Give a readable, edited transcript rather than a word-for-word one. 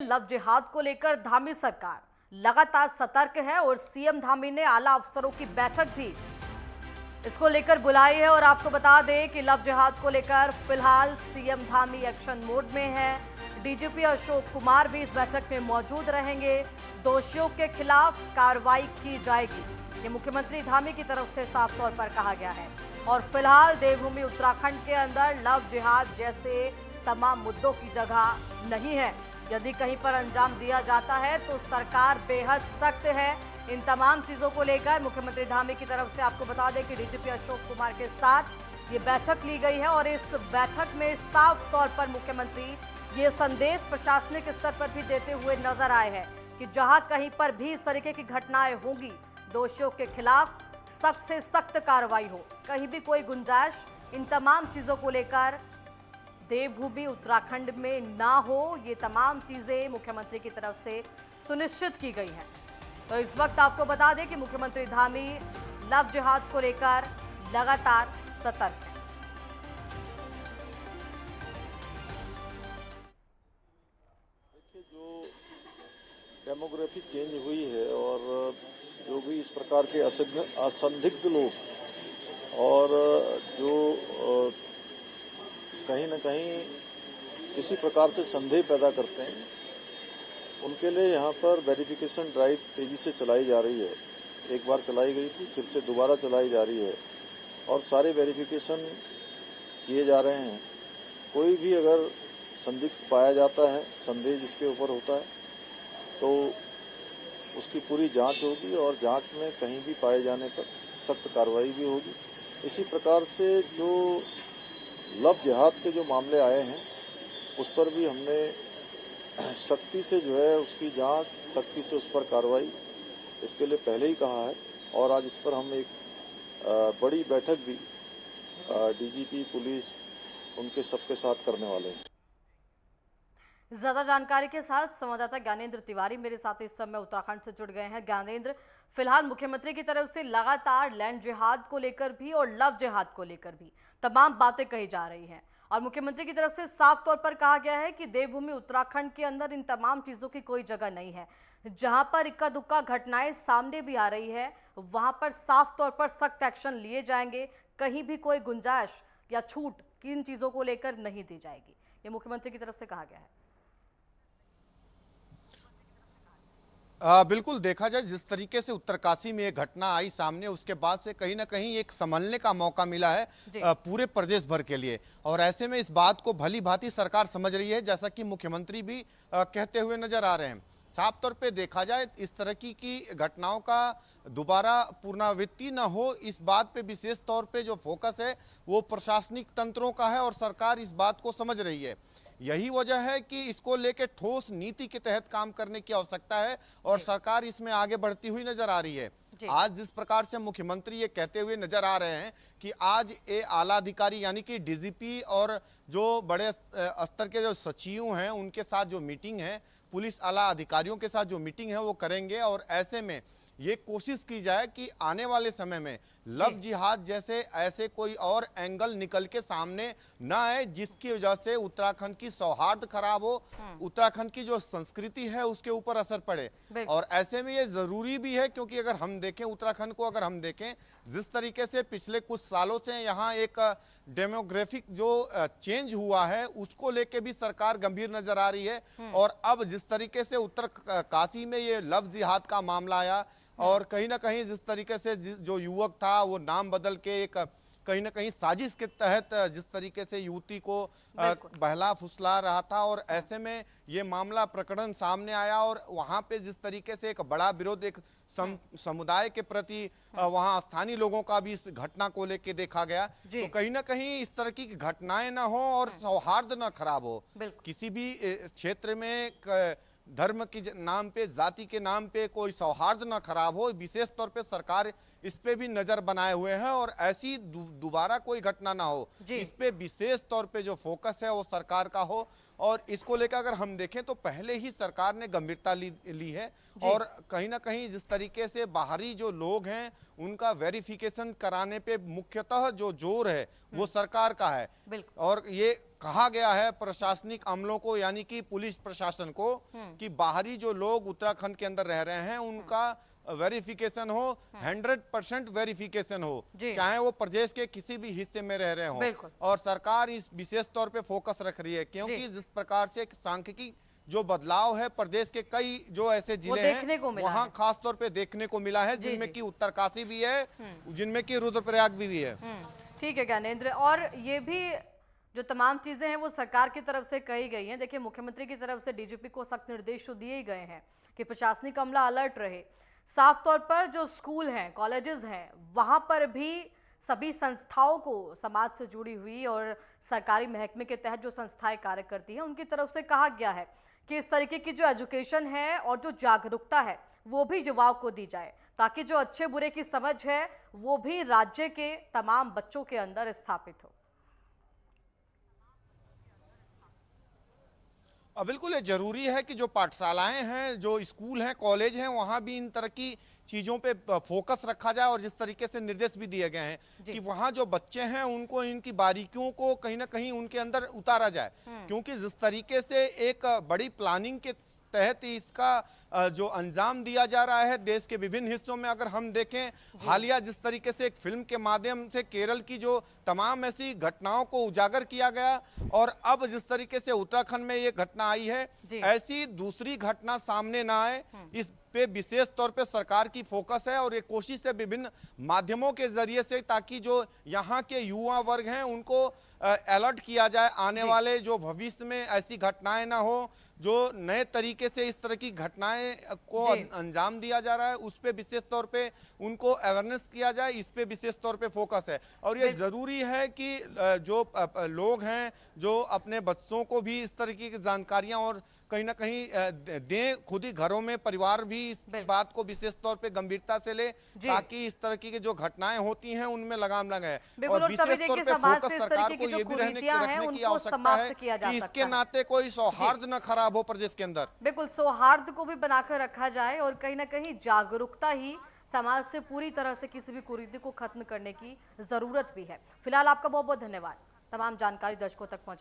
Love जिहाद को लेकर धामी सरकार लगातार सतर्क है और सीएम धामी ने आला अफसरों की बैठक भी इसको लेकर बुलाई है। और आपको बता दें कि लव जिहाद को लेकर फिलहाल सीएम धामी एक्शन मोड में है। डीजीपी अशोक कुमार भी इस बैठक में मौजूद रहेंगे। दोषियों के खिलाफ कार्रवाई की जाएगी, ये मुख्यमंत्री धामी की तरफ से साफ तौर पर कहा गया है। और फिलहाल देवभूमि उत्तराखंड के अंदर लव जिहाद जैसे तमाम मुद्दों की जगह नहीं है। यदि कहीं पर अंजाम दिया जाता है तो सरकार बेहद सख्त है। इन तमाम चीजों को लेकर मुख्यमंत्री धामी की तरफ से आपको बता दें कि डीजीपी अशोक कुमार के साथ ये बैठक ली गई है। और इस बैठक में साफ तौर पर मुख्यमंत्री ये संदेश प्रशासनिक स्तर पर भी देते हुए नजर आए हैं कि जहां कहीं पर भी इस तरीके की घटनाएं होंगी, दोषियों के खिलाफ सख्त से सख्त कार्रवाई हो, कहीं भी कोई गुंजाइश इन तमाम चीजों को लेकर देवभूमि उत्तराखंड में ना हो, ये तमाम चीजें मुख्यमंत्री की तरफ से सुनिश्चित की गई हैं। तो इस वक्त आपको बता दें कि मुख्यमंत्री धामी लव जिहाद को लेकर लगातार सतर्क है। देखिए, जो डेमोग्राफी चेंज हुई है और जो भी इस प्रकार के असंदिग्ध लोग और जो कहीं न कहीं किसी प्रकार से संदेह पैदा करते हैं, उनके लिए यहाँ पर वेरिफिकेशन ड्राइव तेज़ी से चलाई जा रही है। एक बार चलाई गई थी, फिर से दोबारा चलाई जा रही है और सारे वेरिफिकेशन किए जा रहे हैं। कोई भी अगर संदिग्ध पाया जाता है, संदेह जिसके ऊपर होता है, तो उसकी पूरी जांच होगी और जांच में कहीं भी पाए जाने पर सख्त कार्रवाई भी होगी। इसी प्रकार से जो लव जिहाद के जो मामले आए हैं, उस पर भी हमने सख्ती से जो है उसकी जांच, सख्ती से उस पर कार्रवाई इसके लिए पहले ही कहा है। और आज इस पर हम एक बड़ी बैठक भी डीजीपी पुलिस उनके सबके साथ करने वाले हैं। ज्यादा जानकारी के साथ संवाददाता ज्ञानेंद्र तिवारी मेरे साथ इस समय उत्तराखंड से जुड़ गए हैं। ज्ञानेंद्र, फिलहाल मुख्यमंत्री की तरफ से लगातार लैंड जिहाद को लेकर भी और लव जिहाद को लेकर भी तमाम बातें कही जा रही हैं और मुख्यमंत्री की तरफ से साफ तौर पर कहा गया है कि देवभूमि उत्तराखंड के अंदर इन तमाम चीजों की कोई जगह नहीं है। जहां पर इक्का दुक्का घटनाएं सामने भी आ रही है, वहां पर साफ तौर पर सख्त एक्शन लिए जाएंगे। कहीं भी कोई गुंजाइश या छूट किन चीजों को लेकर नहीं दी जाएगी, ये मुख्यमंत्री की तरफ से कहा गया है। बिल्कुल, देखा जाए जिस तरीके से उत्तरकाशी में ये घटना आई सामने, उसके बाद से कहीं ना कहीं एक संभलने का मौका मिला है पूरे प्रदेश भर के लिए। और ऐसे में इस बात को भली भांति सरकार समझ रही है, जैसा कि मुख्यमंत्री भी कहते हुए नजर आ रहे हैं। साफ तौर पे देखा जाए, इस तरह की घटनाओं का दोबारा पुनरावृत्ति न हो, इस बात पे विशेष तौर पे जो फोकस है वो प्रशासनिक तंत्रों का है और सरकार इस बात को समझ रही है। यही वजह है कि इसको लेकर ठोस नीति के तहत काम करने की आवश्यकता है और सरकार इसमें आगे बढ़ती हुई नजर आ रही है। आज जिस प्रकार से मुख्यमंत्री ये कहते हुए नजर आ रहे हैं कि आज ये आला अधिकारी यानी कि डीजीपी और जो बड़े स्तर के जो सचिव हैं उनके साथ जो मीटिंग है, पुलिस आला अधिकारियों के साथ जो मीटिंग है वो करेंगे और ऐसे में ये कोशिश की जाए कि आने वाले समय में लव जिहाद जैसे ऐसे कोई और एंगल निकल के सामने न आए, जिसकी वजह से उत्तराखंड की सौहार्द खराब हो, उत्तराखंड की जो संस्कृति है उसके ऊपर असर पड़े। और ऐसे में ये जरूरी भी है, क्योंकि अगर हम देखें उत्तराखंड को, अगर हम देखें जिस तरीके से पिछले कुछ सालों से यहाँ एक डेमोग्राफिक जो चेंज हुआ है, उसको लेके भी सरकार गंभीर नजर आ रही है। और अब जिस तरीके से उत्तरकाशी में ये लव जिहाद का मामला आया और कहीं ना कहीं जिस तरीके से जो युवक था वो नाम बदल के एक कहीं ना कहीं साजिश के तहत जिस तरीके से युवती को बहला फुसला रहा था, और ऐसे में ये मामला प्रकरण सामने आया और वहां पे जिस तरीके से एक बड़ा विरोध एक समुदाय के प्रति वहां स्थानीय लोगों का भी इस घटना को लेके देखा गया। तो कहीं ना कहीं इस तरह की घटनाएं ना हो और सौहार्द ना खराब हो किसी भी क्षेत्र में, धर्म के नाम पे, जाति के नाम पे कोई सौहार्द ना खराब हो। विशेष तौर पे सरकार इस पे भी नजर बनाए हुए हैं और ऐसी दोबारा कोई घटना ना हो, इस पे विशेष तौर पे जो फोकस है वो सरकार का हो। और इसको लेकर अगर हम देखें तो पहले ही सरकार ने गंभीरता ली है और कहीं ना कहीं जिस तरीके से बाहरी जो लोग हैं उनका वेरिफिकेशन कराने पे मुख्यतः जो जोर है वो सरकार का है। और ये कहा गया है प्रशासनिक अमलों को यानी कि पुलिस प्रशासन को कि बाहरी जो लोग उत्तराखंड के अंदर रह रहे हैं उनका वेरिफिकेशन हो, 100% वेरिफिकेशन हो, चाहे वो प्रदेश के किसी भी हिस्से में रह रहे हो। और सरकार इस विशेष तौर पे फोकस रख रही है क्योंकि जिस प्रकार से सांख्यिकी जो बदलाव है प्रदेश के कई जो ऐसे जिले हैं वहां खास तौर पे देखने को मिला है, जिनमें की उत्तरकाशी भी है, जिनमें की रुद्रप्रयाग भी है। ठीक है ज्ञानेंद्र, और ये भी जो तमाम चीजें हैं वो सरकार की तरफ से कही गई हैं। देखिए मुख्यमंत्री की तरफ से डीजीपी को सख्त निर्देश तो दिए ही गए हैं कि प्रशासनिक अमला अलर्ट रहे। साफ तौर पर जो स्कूल हैं, कॉलेजेस हैं, वहां पर भी सभी संस्थाओं को समाज से जुड़ी हुई और सरकारी महकमे के तहत जो संस्थाएं कार्य करती हैं उनकी तरफ से कहा गया है कि इस तरीके की जो एजुकेशन है और जो जागरूकता है वो भी युवाओं को दी जाए ताकि जो अच्छे बुरे की समझ है वो भी राज्य के तमाम बच्चों के अंदर स्थापित हो। बिल्कुल ये जरूरी है कि जो पाठशालाएं हैं, जो स्कूल हैं, कॉलेज हैं, वहां भी इन तरह की चीजों पे फोकस रखा जाए और जिस तरीके से निर्देश भी दिए गए हैं कि वहां जो बच्चे हैं उनको इनकी बारीकियों को कहीं ना कहीं उनके अंदर उतारा जाए, क्योंकि जिस तरीके से एक बड़ी प्लानिंग के तहत इसका जो अंजाम दिया जा रहा है देश के विभिन्न हिस्सों में। अगर हम देखें हालिया जिस तरीके से एक फिल्म के माध्यम से केरल की जो तमाम ऐसी घटनाओं को उजागर किया गया और अब जिस तरीके से उत्तराखंड में ये घटना आई है, ऐसी दूसरी घटना सामने ना आए इस पे विशेष तौर पे सरकार की फोकस है और ये कोशिश है विभिन्न माध्यमों के जरिए से ताकि जो यहाँ के युवा वर्ग हैं उनको अलर्ट किया जाए, आने वाले जो भविष्य में ऐसी घटनाएं ना हो, जो नए तरीके से इस तरह की घटनाएं को अंजाम दिया जा रहा है उस पे विशेष तौर पे उनको अवेयरनेस किया जाए, इस पे विशेष तौर पे फोकस है। और ये जरूरी है कि जो लोग हैं जो अपने बच्चों को भी इस तरीके की जानकारियां और कहीं ना कहीं दें, खुद ही घरों में परिवार भी इस बात को विशेष तौर पे गंभीरता से ले ताकि इस तरह की जो घटनाएं होती हैं उनमें लगाम लगाए। और विशेष तौर पे फोकस सरकार को ये भी रखने की आवश्यकता है कि इसके नाते कोई सौहार्द न खराब हो प्रदेश के अंदर। बिल्कुल सौहार्द को भी बनाकर रखा जाए और कहीं ना कहीं जागरूकता ही समाज से पूरी तरह से किसी भी कुरीति को खत्म करने की जरूरत भी है। फिलहाल आपका बहुत बहुत धन्यवाद, तमाम जानकारी दर्शकों तक पहुंचा